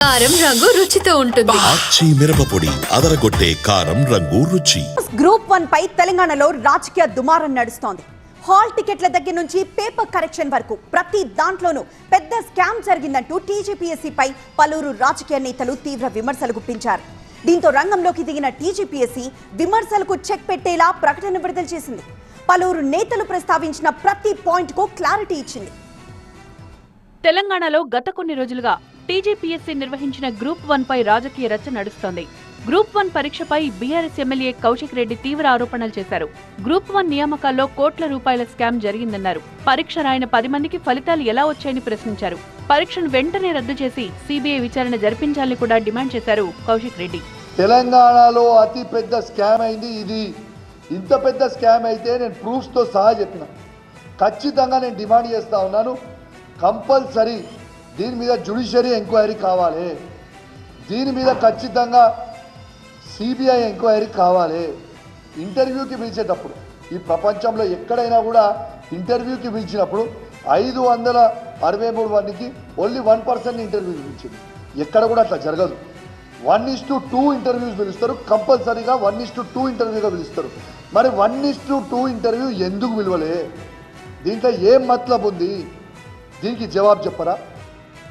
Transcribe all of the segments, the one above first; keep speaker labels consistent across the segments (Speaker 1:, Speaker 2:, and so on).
Speaker 1: కారం రంగు రుచితో ఉంటుంది.
Speaker 2: ఆచి మిరపపొడి అదరగొట్టే కారం రంగు రుచి.
Speaker 3: గ్రూప్ 1 పై తెలంగాణలో రాజకీయ దుమారం నడుస్తోంది. హాల్ టికెట్ల దగ్గర నుంచి పేపర్ కరెక్షన్ వరకు ప్రతి దాంట్లోనూ పెద్ద స్కామ్ జరిగిందంటూ టీజీపీఎస్సీ పై పలువురు రాజకీయ నేతలు తీవ్ర విమర్శలు గుప్పించారు. దీంతో రంగంలోకి దిగిన టీజీపీఎస్సీ విమర్శలకు చెక్ పెట్టేలా ప్రకటన విడుదల చేసింది. పలువురు నేతలు ప్రస్తావించిన ప్రతి పాయింట్ కు క్లారిటీ ఇచ్చింది.
Speaker 4: తెలంగాణలో గత కొన్ని రోజులుగా టీజీపీఎస్సీ నిర్వహించిన గ్రూప్ 1 పై రాజకీయ రచ్చ నడుస్తోంది. గ్రూప్ 1 పరీక్షపై బీఆర్ఎస్ ఎమ్మెల్యే కౌశిక్ రెడ్డి తీవ్ర ఆరోపణలు చేశారు. గ్రూప్ 1 నియామకాల్లో కోట్ల రూపాయల స్కామ్ జరిగిందన్నారు. పరీక్ష రాయన 10 మందికి ఫలితాలు ఎలా వచ్చాయని ప్రశ్నించారు. పరీక్షను వెంటనే రద్దు చేసి సిబిఐ విచారణ జరిపించాలని కూడా డిమాండ్ చేశారు కౌశిక్ రెడ్డి.
Speaker 5: తెలంగాణలో అతి పెద్ద స్కామ్ అయింది ఇది. ఇంత పెద్ద స్కామ్ అయితే నేను ప్రూఫ్స్ తో సహా చెప్పిన. ఖచ్చితంగా నేను డిమాండ్ చేస్తా ఉన్నాను, కంపల్సరీ దీని మీద జ్యుడిషియరీ ఎంక్వైరీ కావాలి. దీని మీద ఖచ్చితంగా సిబిఐ ఎంక్వైరీ కావాలి. ఇంటర్వ్యూకి పిలిచేటప్పుడు ఈ ప్రపంచంలో ఎక్కడైనా కూడా ఇంటర్వ్యూకి పిలిచినప్పుడు 563 మందికి ఓన్లీ 1% ఇంటర్వ్యూకి పిలిచింది. ఎక్కడ కూడా అట్లా జరగదు. 1:2 ఇంటర్వ్యూస్ పిలుస్తారు, కంపల్సరీగా 1:2 ఇంటర్వ్యూగా పిలుస్తారు. మరి 1:2 ఇంటర్వ్యూ ఎందుకు విలువలే? దీంట్లో ఏం మతలబ్ ఉంది? దీనికి జవాబు చెప్పరా?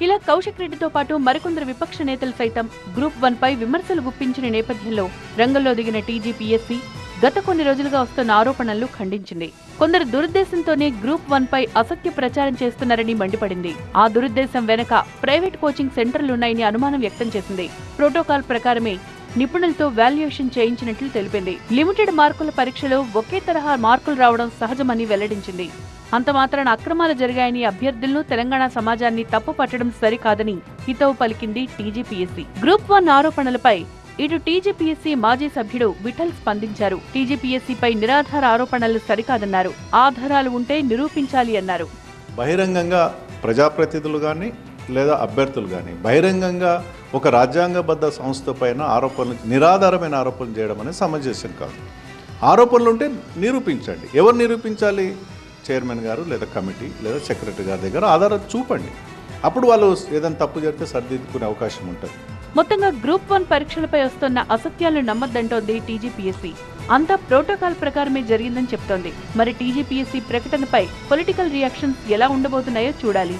Speaker 4: ఇలా కౌశిక్ రెడ్డితో పాటు మరికొందరు విపక్ష నేతలు సైతం గ్రూప్ 1 పై విమర్శలు గుప్పించిన నేపథ్యంలో రంగంలో దిగిన టీజీపీఎస్సీ గత కొన్ని రోజులుగా వస్తున్న ఆరోపణలు ఖండించింది. కొందరు దురుద్దేశంతోనే గ్రూప్ 1 పై అసత్య ప్రచారం చేస్తున్నారని మండిపడింది. ఆ దురుద్దేశం వెనక ప్రైవేట్ కోచింగ్ సెంటర్లున్నాయని అనుమానం వ్యక్తం చేసింది. ప్రోటోకాల్ ప్రకారమే నిపుణులతో వాల్యుయేషన్ చేయించినట్లు తెలిపింది. లిమిటెడ్ మార్కుల పరీక్షలో ఒకే తరహా మార్కులు రావడం సహజమని వెల్లడించింది. అంత మాత్రాన అక్రమాలు జరిగాయని అభ్యర్థులను, తెలంగాణ సమాజాన్ని తప్పు పట్టడం సరికాదని హితవు పలికింది టీజీపీఎస్సీ. గ్రూప్ 1 ఆరోపణలపై ఇటు టీజీపీఎస్సీ మాజీ సభ్యుడు విఠల్ స్పందించారు. టీజీపీఎస్సీపై నిరాధార ఆరోపణలు సరికాదన్నారు. ఆధారాలు ఉంటే నిరూపించాలి అన్నారు.
Speaker 6: బహిరంగంగా ప్రజాప్రతినిధులు కానీ లేదా అభ్యర్థులు కానీ బహిరంగంగా ఒక రాజ్యాంగబద్ధ సంస్థ పైన ఆరోపణలు, నిరాధారమైన ఆరోపణలు చేయడం అనేది సమంజసం కాదు. ఆరోపణలు ఉంటే నిరూపించండి. ఎవరు నిరూపించాలి? చైర్మన్ గారు లేదా కమిటీ లేదా సెక్రటరీ గారి దగ్గర ఆధారాలు చూపండి. అప్పుడు వాళ్ళు ఏదైనా తప్పు జరిగితే సరిదిద్దుకునే అవకాశం ఉంటుంది.
Speaker 4: మొత్తంగా గ్రూప్ 1 పరీక్షలపై వస్తున్న అసత్యాలను నమ్మద్దంటోంది టీజీపీఎస్సీ. అంతా ప్రోటోకాల్ ప్రకారమే జరిగిందని చెప్తోంది. మరి టీజీపీఎస్సీ ప్రకటనపై పొలిటికల్ రియాక్షన్స్ ఎలా ఉండబోతున్నాయో చూడాలి.